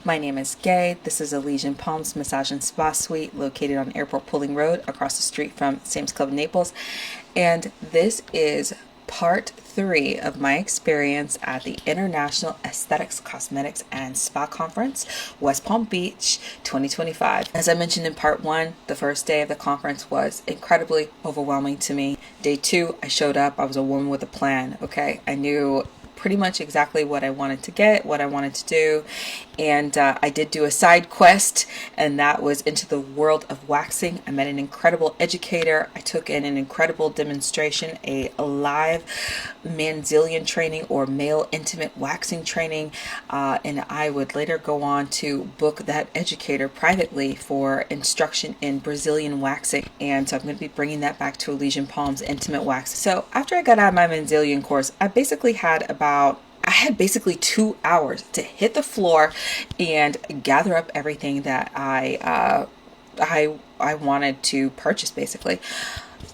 My name is Gay. This is Elysian Palms Massage and Spa Suite located on Airport Pulling Road across the street from Sam's Club Naples. And this is part 3 of my experience at the International Aesthetics, Cosmetics, and Spa Conference, West Palm Beach 2025. As I mentioned in part 1, the first day of the conference was incredibly overwhelming to me. Day 2, I showed up. I was a woman with a plan, okay? I knew pretty much exactly what I wanted to get, what I wanted to do, and I did do a side quest, and that was into the world of waxing. I met an incredible educator. I took in an incredible demonstration, a live Manzilian training or male intimate waxing training, and I would later go on to book that educator privately for instruction in Brazilian waxing, and so I'm going to be bringing that back to Elysian Palms intimate wax. So after I got out of my Manzilian course, I had basically 2 hours to hit the floor and gather up everything that I wanted to purchase, basically.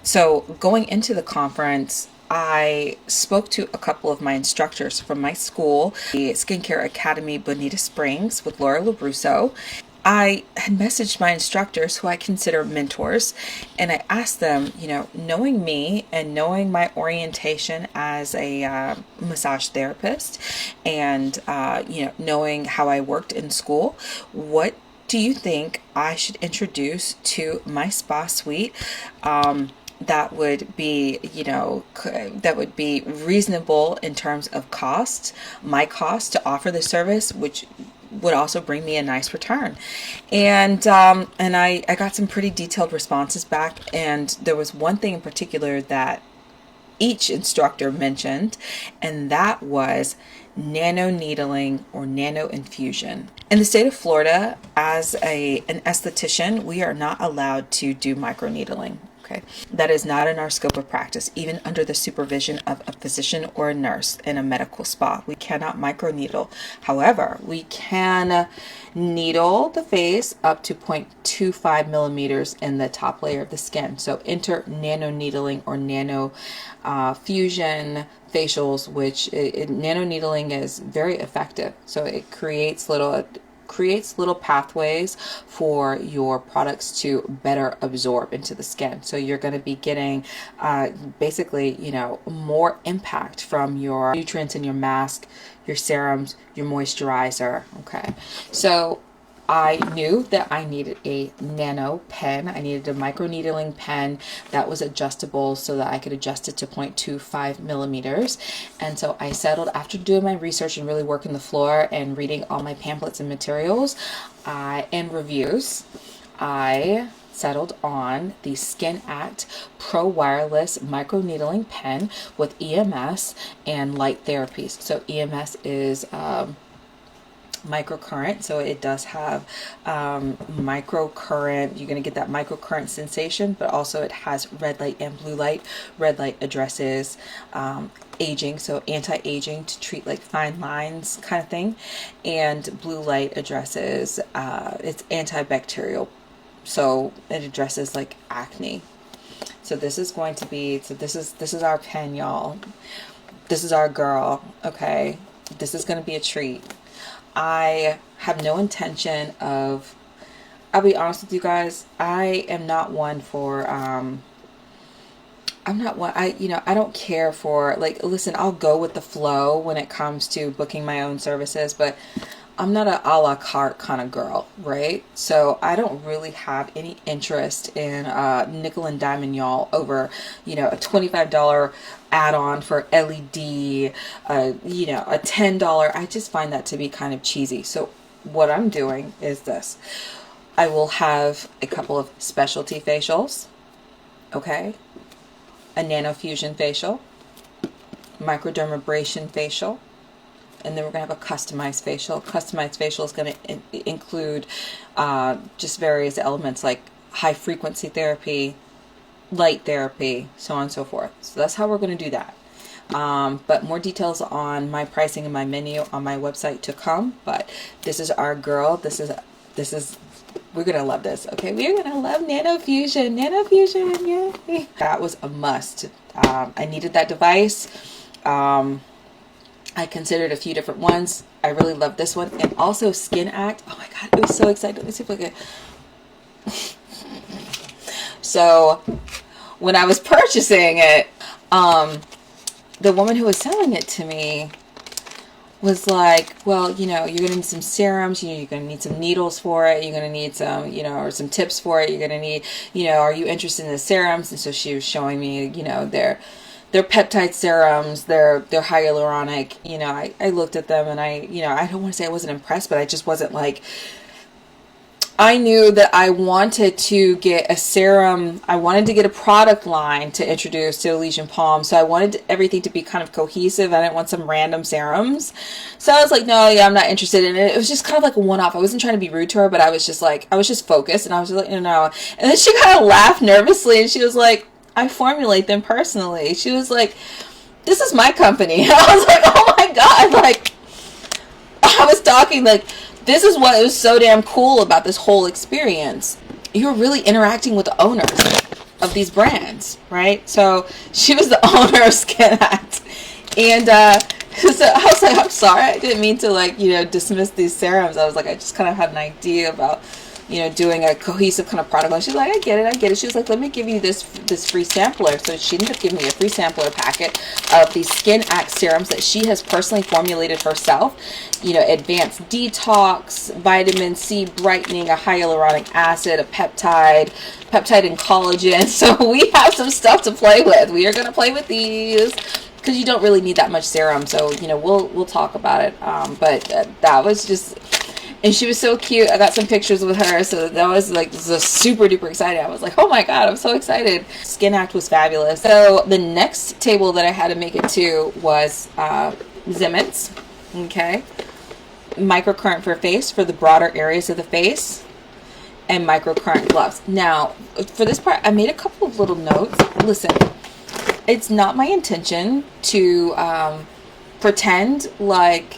So going into the conference, I spoke to a couple of my instructors from my school, the Skincare Academy Bonita Springs with Laura LaBrusso. I had messaged my instructors, who I consider mentors, and I asked them, knowing me and knowing my orientation as a massage therapist, and knowing how I worked in school, what do you think I should introduce to my spa suite that would be, that would be reasonable in terms of cost, my cost to offer the service, which would also bring me a nice return. And I got some pretty detailed responses back, and there was one thing in particular that each instructor mentioned, and that was nano needling or nano infusion. In the state of Florida, as an esthetician, we are not allowed to do microneedling. Okay. That is not in our scope of practice, even under the supervision of a physician or a nurse in a medical spa. We cannot microneedle. However, we can needle the face up to 0.25 millimeters in the top layer of the skin. So enter nano needling or nano fusion facials, which nano needling is very effective. So it creates little pathways for your products to better absorb into the skin. So you're going to be getting basically, more impact from your nutrients in your mask, your serums, your moisturizer. Okay. So I knew that I needed a nano pen. I needed a microneedling pen that was adjustable so that I could adjust it to 0.25 millimeters. And so I settled, after doing my research and really working the floor and reading all my pamphlets and materials and reviews, I settled on the Skin Act Pro Wireless Microneedling Pen with EMS and light therapies. So EMS is microcurrent, so it does have microcurrent. You're going to get that microcurrent sensation, but also it has red light and blue light. Red light addresses aging, so anti-aging, to treat like fine lines kind of thing, and blue light addresses it's antibacterial, so it addresses like acne. So this is going to be, this is our pen, y'all. This is our girl. Okay, this is going to be a treat. I have no intention of, I'll be honest with you guys, I am not one for, I don't care for, like, listen, I'll go with the flow when it comes to booking my own services, but I'm not a la carte kind of girl, right? So I don't really have any interest in nickel and diamond y'all over, a $25 add-on for LED, a $10. I just find that to be kind of cheesy. So what I'm doing is this. I will have a couple of specialty facials, okay? A nano fusion facial, microdermabrasion facial, and then we're going to have a customized facial. Customized facial is going to include just various elements like high frequency therapy, light therapy, so on and so forth. So that's how we're going to do that. But more details on my pricing and my menu on my website to come. But this is our girl. This is we're going to love this. Okay, we're going to love nano fusion. Nano fusion, yay. That was a must. I needed that device. I considered a few different ones. I really love this one. And also Skin Act. Oh my God, I was so excited. Let me see if I can. So when I was purchasing it, the woman who was selling it to me was like, well, you know, you're going to need some serums, you know, you're going to need some needles for it, you're going to need some, you know, or some tips for it, you're going to need, you know, are you interested in the serums? And so she was showing me, you know, their peptide serums, their hyaluronic, you know, I looked at them and I, you know, I don't want to say I wasn't impressed, but I just wasn't like, I knew that I wanted to get a serum. I wanted to get a product line to introduce to Elysian Palm. So I wanted everything to be kind of cohesive. I didn't want some random serums. So I was like, no, yeah, I'm not interested in it. It was just kind of like a one-off. I wasn't trying to be rude to her, but I was just like, I was just focused and I was just like, you know. And then she kind of laughed nervously and she was like, I formulate them personally. She was like, this is my company. And I was like, oh my God. Like, I was talking like, this is what was so damn cool about this whole experience. You're really interacting with the owners of these brands, right? So she was the owner of Skin Act. And so I was like, I'm sorry. I didn't mean to, like, you know, dismiss these serums. I was like, I just kind of had an idea about, you know, doing a cohesive kind of product line. She's like, I get it. She was like, let me give you this free sampler. So she ended up giving me a free sampler packet of these Skin Act serums that she has personally formulated herself. You know, advanced detox, vitamin C brightening, a hyaluronic acid, a peptide and collagen. So we have some stuff to play with. We are going to play with these because you don't really need that much serum. So, you know, we'll talk about it. But that was just... And she was so cute. I got some pictures with her. So that was like super duper excited. I was like, oh my God, I'm so excited. Skin Act was fabulous. So the next table that I had to make it to was Zimmets. Okay. Microcurrent for face for the broader areas of the face. And microcurrent gloves. Now, for this part, I made a couple of little notes. Listen, it's not my intention to pretend like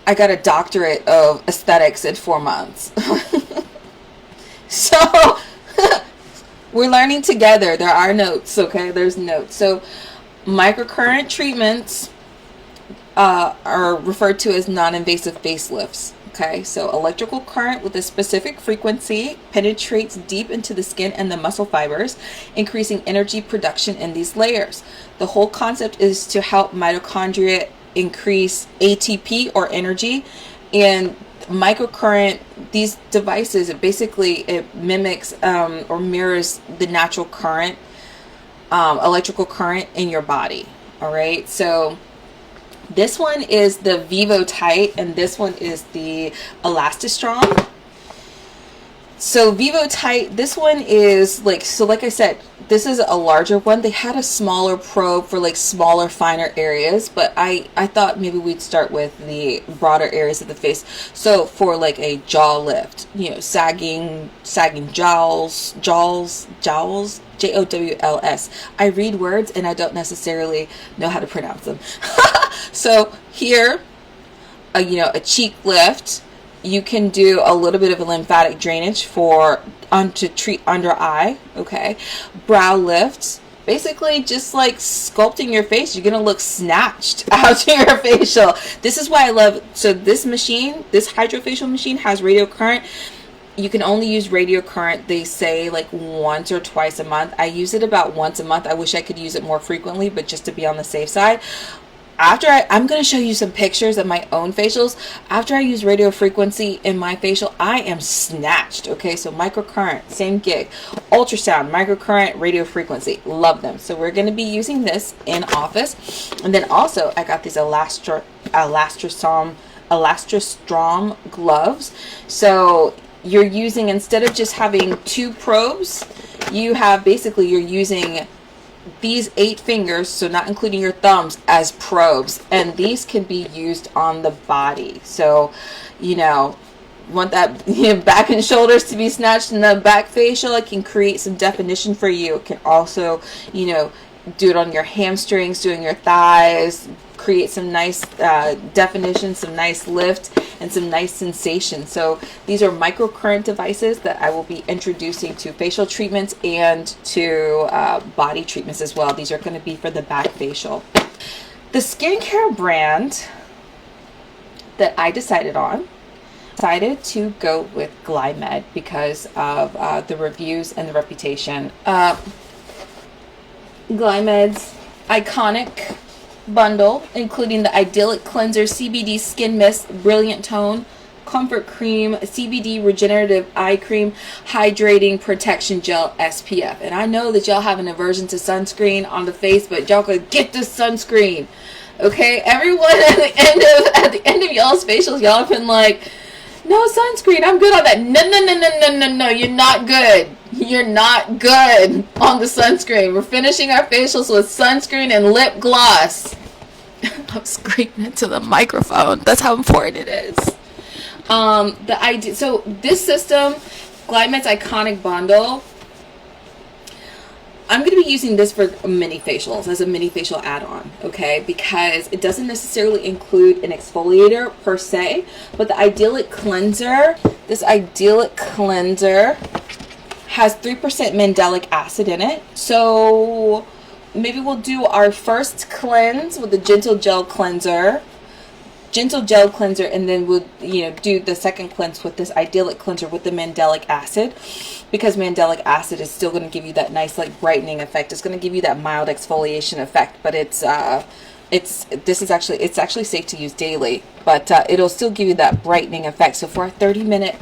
I got a doctorate of aesthetics in 4 months. So we're learning together. There are notes, okay? There's notes. So microcurrent treatments are referred to as non-invasive facelifts. Okay, so electrical current with a specific frequency penetrates deep into the skin and the muscle fibers, increasing energy production in these layers. The whole concept is to help mitochondria increase ATP or energy. And microcurrent, these devices, it mimics or mirrors the natural current, electrical current in your body. All right, so this one is the Vivo Tight and this one is the Elastistrong. So Vivo Tight, this one is like I said, this is a larger one. They had a smaller probe for like smaller, finer areas, but I thought maybe we'd start with the broader areas of the face. So for like a jaw lift, you know, sagging jowls, jowls, Jowls. I read words and I don't necessarily know how to pronounce them. So here, you know, a cheek lift. You can do a little bit of a lymphatic drainage to treat under eye. Okay, brow lifts. Basically, just like sculpting your face, you're gonna look snatched out to your facial. This is why I love. So this machine, this hydrofacial machine, has radio current. You can only use radio current, they say, like once or twice a month. I use it about once a month. I wish I could use it more frequently, but just to be on the safe side. I'm going to show you some pictures of my own facials. After I use radio frequency in my facial, I am snatched. Okay, so microcurrent, same gig. Ultrasound, microcurrent, radio frequency. Love them. So we're going to be using this in office. And then also, I got these Elastrostrom gloves. So you're using, instead of just having 2 probes, you're using these 8 fingers, so not including your thumbs, as probes, and these can be used on the body. So, you know, want that back and shoulders to be snatched in the back facial, it can create some definition for you. It can also, you know, do it on your hamstrings, doing your thighs, create some nice definition, some nice lift, and some nice sensation. So these are microcurrent devices that I will be introducing to facial treatments and to body treatments as well. These are going to be for the back facial. The skincare brand that I decided on. Decided to go with Glymed because of the reviews and the reputation. Glymed's iconic bundle, including the Idyllic Cleanser CBD Skin Mist Brilliant Tone, Comfort Cream, CBD Regenerative Eye Cream, Hydrating Protection Gel SPF. And I know that y'all have an aversion to sunscreen on the face, but y'all could get this sunscreen. Okay, everyone at the end of y'all's facials, y'all have been like, no sunscreen, I'm good on that. No, you're not good. You're not good on the sunscreen. We're finishing our facials with sunscreen and lip gloss. I'm screaming into the microphone. That's how important it is. So this system, Glymed's iconic bundle, I'm going to be using this for mini facials, as a mini facial add-on, okay? Because it doesn't necessarily include an exfoliator per se, but the Idyllic Cleanser, this Idyllic Cleanser has 3% mandelic acid in it. So maybe we'll do our first cleanse with the Gentle Gel Cleanser, and then we'll do the second cleanse with this Idyllic Cleanser with the mandelic acid, because mandelic acid is still going to give you that nice like brightening effect. It's going to give you that mild exfoliation effect, but it's actually safe to use daily, but it'll still give you that brightening effect. So for a 30-minute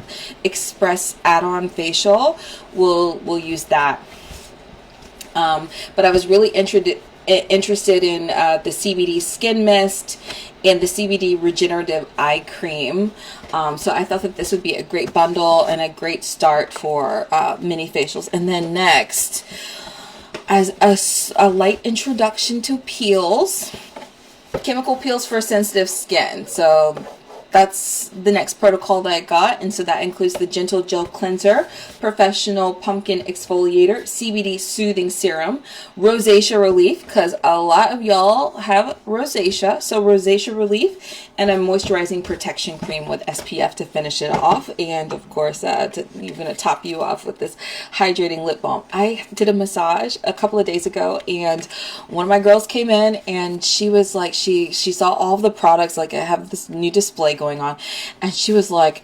express add-on facial, we'll use that. But I was really interested in the CBD Skin Mist and the CBD Regenerative Eye Cream. So I thought that this would be a great bundle and a great start for mini facials. And then next, as a light introduction to peels, chemical peels for sensitive skin. So that's the next protocol that I got, and so that includes the Gentle Gel Cleanser, Professional Pumpkin Exfoliator, CBD Soothing Serum, Rosacea Relief, because a lot of y'all have rosacea, so rosacea relief, and a moisturizing protection cream with SPF to finish it off, and of course you're going to top you off with this hydrating lip balm. I did a massage a couple of days ago, and one of my girls came in, and she was like, she saw all of the products, like I have this new display going on, and she was like,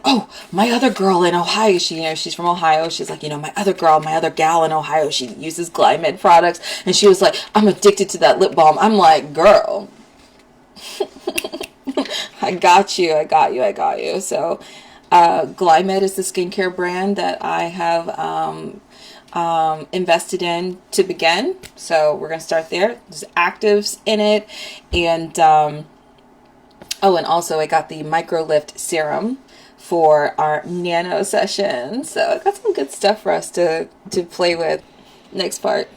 oh, my other girl in Ohio, she's from Ohio, she's like, my other gal in Ohio, she uses Glymed products, and she was like, I'm addicted to that lip balm. I'm like, girl, I got you. So Glymed is the skincare brand that I have invested in to begin, so we're gonna start there. There's actives in it, and and also I got the Micro Lift Serum for our nano session. So I got some good stuff for us to play with. Next part.